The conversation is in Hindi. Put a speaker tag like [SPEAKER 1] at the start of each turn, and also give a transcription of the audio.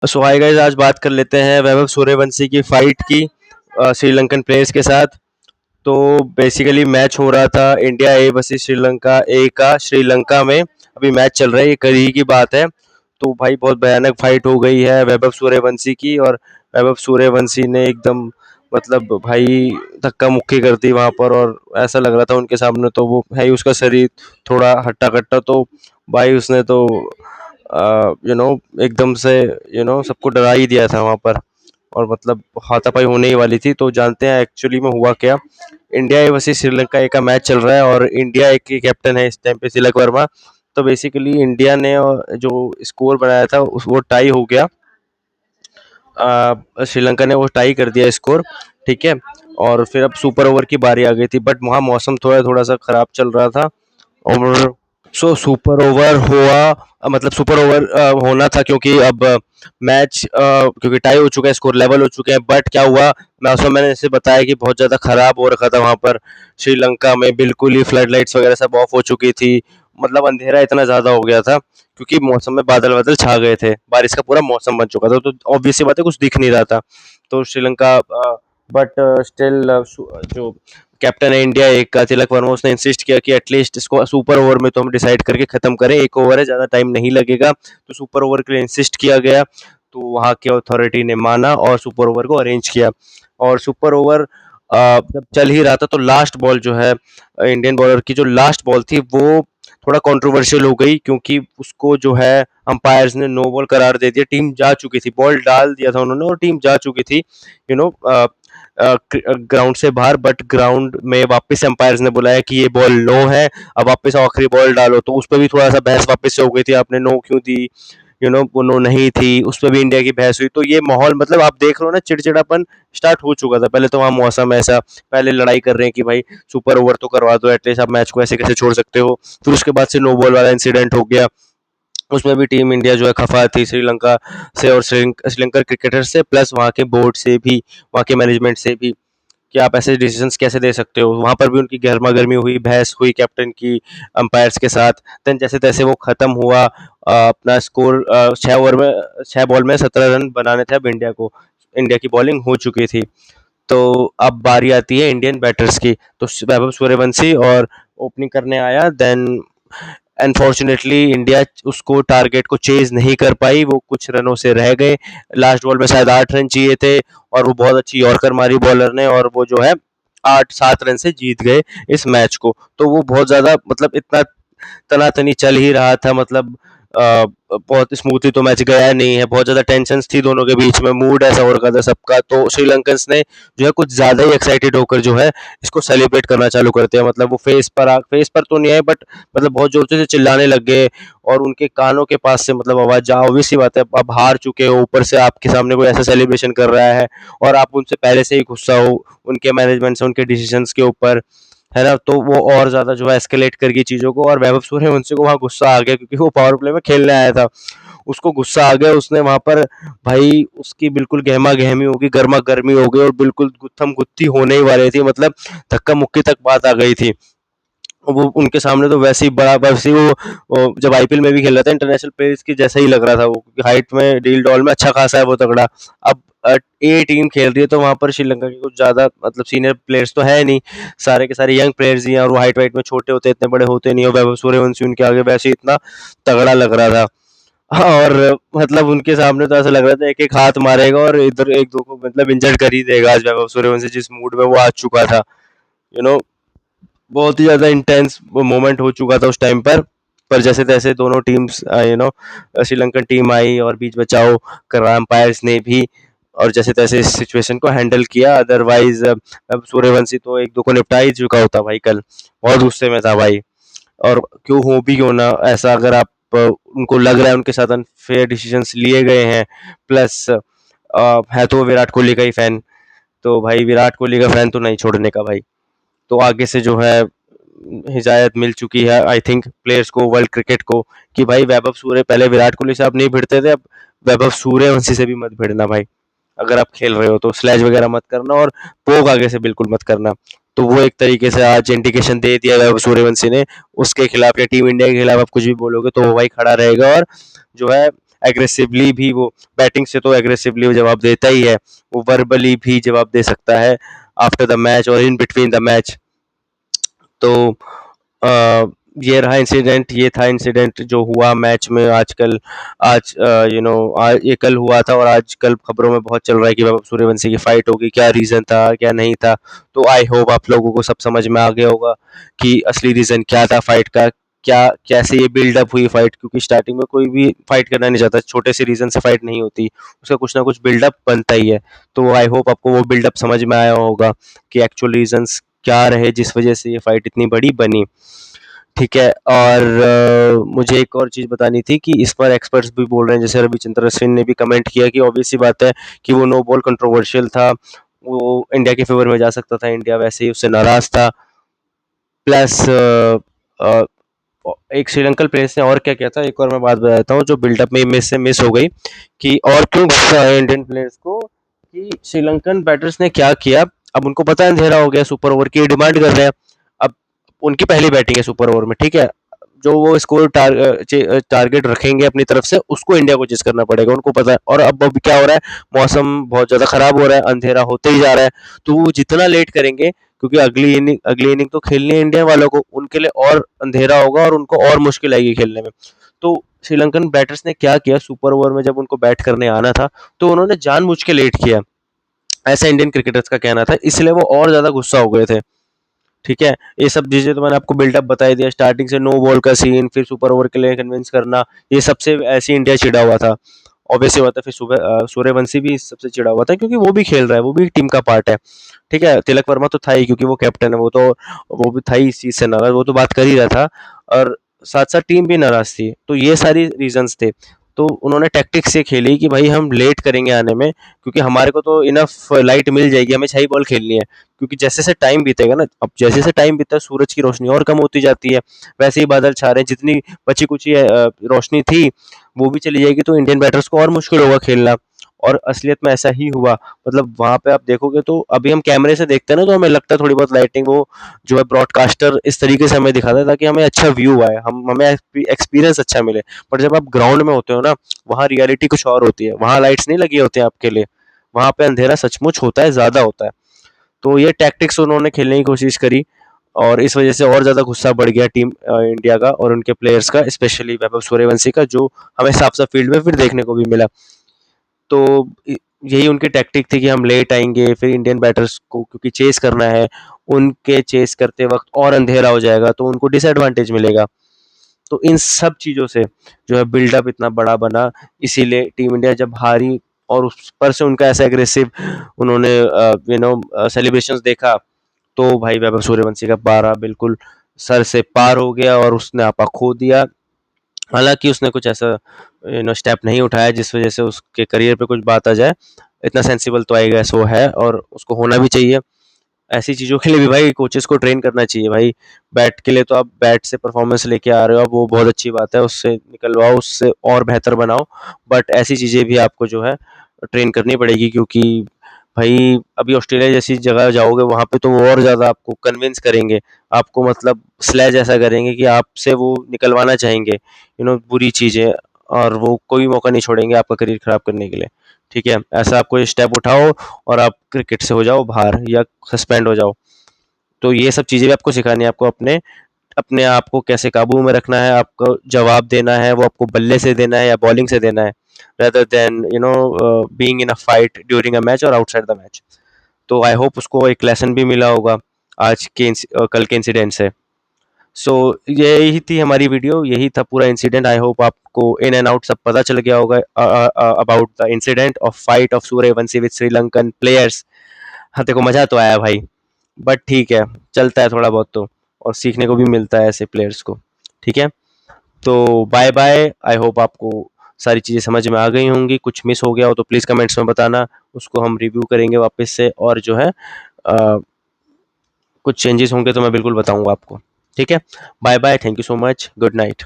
[SPEAKER 1] सो हाय गाइस, आज बात कर लेते हैं वैभव सूर्यवंशी की फाइट की श्रीलंकन प्लेयर्स के साथ। तो बेसिकली मैच हो रहा था इंडिया ए वर्सेस श्रीलंका ए का श्रीलंका में। अभी मैच चल रहा है, ये कल ही की बात है। तो भाई बहुत भयानक फाइट हो गई है वैभव सूर्यवंशी की, और वैभव सूर्यवंशी ने एकदम मतलब भाई धक्का मुक्की कर दी वहां पर। और ऐसा लग रहा था उनके सामने तो वो है ही, उसका शरीर थोड़ा हट्टा कट्टा, तो भाई उसने तो एकदम से सबको डरा ही दिया था वहां पर। और मतलब हाथापाई होने ही वाली थी। तो जानते हैं एक्चुअली में हुआ क्या। इंडिया ए वर्सेस श्रीलंका ए का मैच चल रहा है और इंडिया ए के कैप्टन है इस टाइम पे तिलक वर्मा। तो बेसिकली इंडिया ने जो स्कोर बनाया था वो टाई हो गया। श्रीलंका ने वो टाई कर दिया स्कोर। ठीक है। और फिर अब सुपर ओवर की बारी आ गई थी, बट वहाँ मौसम थोड़ा थोड़ा सा खराब चल रहा था। और सुपर ओवर हुआ, मतलब सुपर ओवर होना था क्योंकि अब मैच क्योंकि टाई हो चुका है, स्कोर लेवल हो चुके हैं। बट क्या हुआ, मैंने जैसे बताया कि बहुत ज़्यादा खराब हो रखा था वहाँ पर श्रीलंका में। बिल्कुल ही फ्लड लाइट्स वगैरह सब ऑफ हो चुकी थी। मतलब अंधेरा इतना ज़्यादा हो गया था क्योंकि मौसम में बादल बादल छा गए थे, बारिश का पूरा मौसम बन चुका था। तो ऑब्वियस सी बात है, कुछ दिख नहीं रहा था। तो श्रीलंका बट स्टिल जो कैप्टन है इंडिया एक का तिलक वर्मा, उसने इंसिस्ट किया कि एटलीस्ट इसको सुपर ओवर में तो हम डिसाइड करके खत्म करें, एक ओवर है, ज़्यादा टाइम नहीं लगेगा। तो सुपर ओवर के लिए इंसिस्ट किया गया। तो वहाँ के अथॉरिटी ने माना और सुपर ओवर को अरेंज किया। और सुपर ओवर जब चल ही रहा था तो लास्ट बॉल जो है इंडियन बॉलर की जो लास्ट बॉल थी वो थोड़ा कंट्रोवर्शियल हो गई, क्योंकि उसको जो है अंपायर्स ने नो बॉल करार दे दिया। टीम जा चुकी थी, बॉल डाल दिया था उन्होंने और टीम जा चुकी थी यू नो ग्राउंड से बाहर। बट ग्राउंड में वापस अंपायर्स ने बुलाया कि ये बॉल नो है, अब वापस आखिरी बॉल डालो। तो उस पर भी थोड़ा सा बहस वापस से हो गई थी, आपने नो क्यों दी, वो नो नहीं थी, उस पर भी इंडिया की बहस हुई। तो ये माहौल मतलब आप देख रहे हो ना, चिड़चिड़ापन स्टार्ट हो चुका था। पहले तो वहाँ मौसम ऐसा, पहले लड़ाई कर रहे हैं कि भाई सुपर ओवर तो करवा दो एटलीस्ट, आप मैच को ऐसे कैसे छोड़ सकते हो। फिर उसके बाद से नो बॉल वाला इंसिडेंट हो गया, उसमें भी टीम इंडिया जो है खफा थी श्रीलंका से और श्रीलंका क्रिकेटर से, प्लस वहाँ के बोर्ड से भी, वहाँ के मैनेजमेंट से भी, कि आप ऐसे डिसीजंस कैसे दे सकते हो। वहाँ पर भी उनकी गर्मा गर्मी हुई, बहस हुई कैप्टन की अंपायर्स के साथ। देन जैसे तैसे वो खत्म हुआ। अपना स्कोर 6 ओवर में 6 बॉल में 17 रन बनाने थे अब इंडिया को। इंडिया की बॉलिंग हो चुकी थी। तो अब बारी आती है इंडियन बैटर्स की। तो वैभव सूर्यवंशी और ओपनिंग करने आया। देन अनफॉर्चुनेटली इंडिया उसको टारगेट को चेज नहीं कर पाई, वो कुछ रनों से रह गए। लास्ट बॉल में शायद 8 रन चाहिए थे और वो बहुत अच्छी यॉर्कर मारी बॉलर ने, और वो जो है 8-7 रन से जीत गए इस मैच को। तो वो बहुत ज़्यादा मतलब इतना तनातनी चल ही रहा था, मतलब बहुत स्मूथली तो मैच गया नहीं है, बहुत ज़्यादा टेंशन थी दोनों के बीच में, मूड ऐसा हो रखा था सबका। तो श्रीलंकन्स ने जो है कुछ ज़्यादा ही एक्साइटेड होकर जो है इसको सेलिब्रेट करना चालू करते हैं। मतलब वो फेस पर तो नहीं आए, बट मतलब बहुत जोर से चिल्लाने लग गए और उनके कानों के पास से मतलब आवाज़ जा। ऑब्वियस सी बात है, अब हार चुके हो, ऊपर से आपके सामने कोई ऐसा सेलिब्रेशन कर रहा है और आप उनसे पहले से ही गुस्सा हो उनके मैनेजमेंट से, उनके डिसीजंस के ऊपर, है ना। तो वो और ज़्यादा जो है एस्केलेट कर गई चीज़ों को, और वैभव सूर्यवंशी को वहाँ गुस्सा आ गया क्योंकि वो पावर प्ले में खेलने आया था। उसको गुस्सा आ गया, उसने वहाँ पर भाई उसकी बिल्कुल गहमा गहमी होगी, गर्मा गर्मी हो गई और बिल्कुल गुत्थम गुत्थी होने ही वाली थी। मतलब धक्का मुक्की तक बात आ गई थी। वो उनके सामने तो वैसे ही बड़ा, वैसे ही वो जब आईपीएल में भी खेल रहा था इंटरनेशनल प्लेयर्स की जैसा ही लग रहा था वो, क्योंकि हाइट में डील डॉल में अच्छा खासा है वो तगड़ा। अब ए टीम खेल रही है तो वहाँ पर श्रीलंका के कुछ ज़्यादा मतलब सीनियर प्लेयर्स तो है नहीं, सारे के सारे यंग प्लेयर्स ही हैं, और वो हाइट वाइट में छोटे होते, इतने बड़े होते नहीं। और वैभव सूर्यवंशी उनके आगे वैसे ही इतना तगड़ा लग रहा था। और मतलब उनके सामने तो ऐसा लग रहा था एक एक हाथ मारेगा और इधर एक दो को मतलब इंजर्ड कर ही देगा आज वैभव सूर्यवंशी, जिस मूड में वो आ चुका था। यू नो बहुत ही ज़्यादा इंटेंस मोमेंट हो चुका था उस टाइम पर जैसे तैसे दोनों टीम्स श्रीलंकन टीम आई और बीच बचाव करा अंपायर्स ने भी, और जैसे तैसे इस सिचुएशन को हैंडल किया। अदरवाइज अब सूर्यवंशी तो एक दो को निपटा ही चुका होता भाई कल, बहुत गुस्से में था भाई। और क्यों हो भी क्यों ना ऐसा, अगर आप उनको लग रहा है उनके साथ अनफेयर डिसीजंस लिए गए हैं, प्लस है तो वो विराट कोहली का ही फैन, तो भाई विराट कोहली का फैन तो नहीं छोड़ने का भाई। तो आगे से जो है हिदायत मिल चुकी है आई थिंक प्लेयर्स को, वर्ल्ड क्रिकेट को, कि भाई वैभव सूर्य, पहले विराट कोहली से आप नहीं भिड़ते थे, अब वैभव सूर्यवंशी से भी मत भिड़ना भाई। अगर आप खेल रहे हो तो स्लैश वगैरह मत करना और पोक आगे से बिल्कुल मत करना। तो वो एक तरीके से आज इंडिकेशन दे दिया वैभव सूर्यवंशी ने। उसके खिलाफ या टीम इंडिया के खिलाफ आप कुछ भी बोलोगे तो वो भाई खड़ा रहेगा और जो है एग्रेसिवली भी वो बैटिंग से तो एग्रेसिवली वो जवाब देता ही है, वो वर्बली भी जवाब दे सकता है आफ्टर द मैच और इन बिटवीन द मैच। तो अ, ये रहा इंसिडेंट, ये था इंसिडेंट जो हुआ मैच में आजकल। आज ये कल हुआ था और आजकल खबरों में बहुत चल रहा है कि वैभव सूर्यवंशी की फाइट होगी, क्या रीज़न था क्या नहीं था। तो आई होप आप लोगों को सब समझ में आ गया होगा कि असली रीज़न क्या था फाइट का, क्या कैसे ये बिल्डअप हुई फाइट, क्योंकि स्टार्टिंग में कोई भी फाइट करना नहीं चाहता, छोटे से रीज़न से फाइट नहीं होती, उसका कुछ ना कुछ बिल्डअप बनता ही है। तो आई होप आपको वो बिल्डअप समझ में आया होगा कि एक्चुअल रीजंस क्या रहे जिस वजह से ये फाइट इतनी बड़ी बनी। ठीक है, और मुझे एक और चीज़ बतानी थी कि इस पर एक्सपर्ट्स भी बोल रहे हैं, जैसे रविचंद्र अश्विन ने भी कमेंट किया कि ऑब्वियस सी बात है कि वो नो बॉल कंट्रोवर्शियल था, वो इंडिया के फेवर में जा सकता था, इंडिया वैसे ही उससे नाराज था। प्लस एक श्रीलंकन प्लेयर्स ने और क्या किया था, एक और मैं बात बताता हूँ जो बिल्डअप में मिस से मिस हो गई, कि और क्यों गुस्सा है इंडियन प्लेयर्स को, कि श्रीलंकन बैटर्स ने क्या किया। अब उनको पता है अंधेरा हो गया, सुपर ओवर की डिमांड कर रहे हैं। अब उनकी पहली बैटिंग है सुपर ओवर में, ठीक है, जो वो स्कोर टारगेट रखेंगे अपनी तरफ से, उसको इंडिया को चेस करना पड़ेगा, उनको पता है। और अब क्या हो रहा है, मौसम बहुत ज़्यादा खराब हो रहा है, अंधेरा होते ही जा रहा है, तो वो जितना लेट करेंगे, क्योंकि अगली इनिंग तो खेलनी है इंडिया वालों को, उनके लिए और अंधेरा होगा और उनको और मुश्किल आएगी खेलने में। तो श्रीलंकन बैटर्स ने क्या किया, सुपर ओवर में जब उनको बैट करने आना था तो उन्होंने जानबूझ के लेट किया, ऐसा इंडियन क्रिकेटर्स का कहना था, इसलिए वो और ज़्यादा गुस्सा हो गए थे। ठीक है, ये सब चीज़ें तो मैंने आपको बिल्डअप बता ही दिया, स्टार्टिंग से नो बॉल का सीन, फिर सुपर ओवर के लिए कन्विंस करना, ये सबसे ऐसे इंडिया चिढ़ा हुआ था। ऑब्वियस सी बात है, फिर सूर्यवंशी भी इस सबसे चिढ़ा हुआ था, क्योंकि वो भी खेल रहा है, वो भी टीम का पार्ट है। ठीक है, तिलक वर्मा तो था ही, क्योंकि वो कैप्टन है, वो भी था ही इस चीज़ से नाराज़, वो तो बात कर ही रहा था, और साथ-साथ टीम भी नाराज़ थी। तो ये सारी रीज़न्स थे। तो उन्होंने टैक्टिक्स ये खेली कि भाई हम लेट करेंगे आने में, क्योंकि हमारे को तो इनफ लाइट मिल जाएगी, हमें 6 ही बॉल खेलनी है। क्योंकि जैसे-जैसे टाइम बीतेगा ना, अब जैसे-जैसे टाइम बीतता है सूरज की रोशनी और कम होती जाती है, वैसे ही बादल छा रहे हैं, जितनी बची-कुची रोशनी थी, वो भी चली जाएगी, तो इंडियन बैटर्स को और मुश्किल होगा खेलना। और असलियत में ऐसा ही हुआ, मतलब वहाँ पे आप देखोगे तो अभी हम कैमरे से देखते हैं ना, तो हमें लगता है थोड़ी बहुत लाइटिंग, वो जो है ब्रॉडकास्टर इस तरीके से हमें दिखाता है ताकि हमें अच्छा व्यू आए, हमें एक्सपीरियंस अच्छा मिले। पर जब आप ग्राउंड में होते हो ना, वहाँ रियलिटी कुछ और होती है, वहाँ लाइट्स नहीं लगी होती हैं आपके लिए, वहाँ पे अंधेरा सचमुच होता है, ज़्यादा होता है। तो ये टैक्टिक्स उन्होंने खेलने की कोशिश करी, और इस वजह से और ज़्यादा गुस्सा बढ़ गया टीम इंडिया का और उनके प्लेयर्स का, स्पेशली वैभव सूर्यवंशी का, जो हमें साफ-साफ फील्ड में फिर देखने को भी मिला। तो यही उनकी टैक्टिक थी कि हम लेट आएँगे, फिर इंडियन बैटर्स को क्योंकि चेस करना है, उनके चेस करते वक़्त और अंधेरा हो जाएगा, तो उनको डिसएडवांटेज मिलेगा। तो इन सब चीज़ों से जो है बिल्डअप इतना बड़ा बना, इसीलिए टीम इंडिया जब हारी और उस पर से उनका ऐसा एग्रेसिव उन्होंने सेलिब्रेशंस देखा, तो भाई वैभव सूर्यवंशी का पारा बिल्कुल सर से पार हो गया और उसने आपा खो दिया। हालाँकि उसने कुछ ऐसा स्टेप नहीं उठाया जिस वज़ह से उसके करियर पे कुछ बात आ जाए। इतना सेंसिबल तो आई गेस वो है, और उसको होना भी चाहिए। ऐसी चीज़ों के लिए भी भाई कोचेस को ट्रेन करना चाहिए भाई। बैट के लिए तो आप बैट से परफॉर्मेंस लेके आ रहे हो, अब वो बहुत अच्छी बात है, उससे निकलवाओ, उससे और बेहतर बनाओ। बट ऐसी चीज़ें भी आपको जो है ट्रेन करनी पड़ेगी, क्योंकि भाई अभी ऑस्ट्रेलिया जैसी जगह जाओगे वहाँ पे तो वो और ज़्यादा आपको कन्विंस करेंगे। आपको मतलब स्लेज ऐसा करेंगे कि आपसे वो निकलवाना चाहेंगे, बुरी चीज़ें, और वो कोई मौका नहीं छोड़ेंगे आपका करियर खराब करने के लिए। ठीक है? ऐसा आप कोई स्टेप उठाओ और आप क्रिकेट से हो जाओ बाहर या सस्पेंड हो जाओ। तो ये सब चीज़ें भी आपको सिखानी है, आपको अपने अपने आप को कैसे काबू में रखना है, आपको जवाब देना है, वो आपको बल्ले से देना है या बॉलिंग से देना है, rather than being in a fight during a match और आउटसाइड द मैच। तो आई होप उसको एक लेसन भी मिला होगा कल के इंसिडेंट से। सो यही थी हमारी वीडियो, यही था पूरा इंसिडेंट। आई होप आपको इन एंड आउट सब पता चल गया होगा about the incident of fight of Suryavanshi with Sri Lankan players. हाँ, देखो मज़ा तो आया भाई, बट ठीक है, चलता है थोड़ा बहुत तो, और सीखने को भी मिलता है ऐसे प्लेयर्स को। ठीक है? तो बाय बाय, आई होप आपको सारी चीज़ें समझ में आ गई होंगी, कुछ मिस हो गया हो तो प्लीज़ कमेंट्स में बताना, उसको हम रिव्यू करेंगे वापस से, और जो है कुछ चेंजेस होंगे तो मैं बिल्कुल बताऊंगा आपको। ठीक है? Bye bye, thank you so much, good night.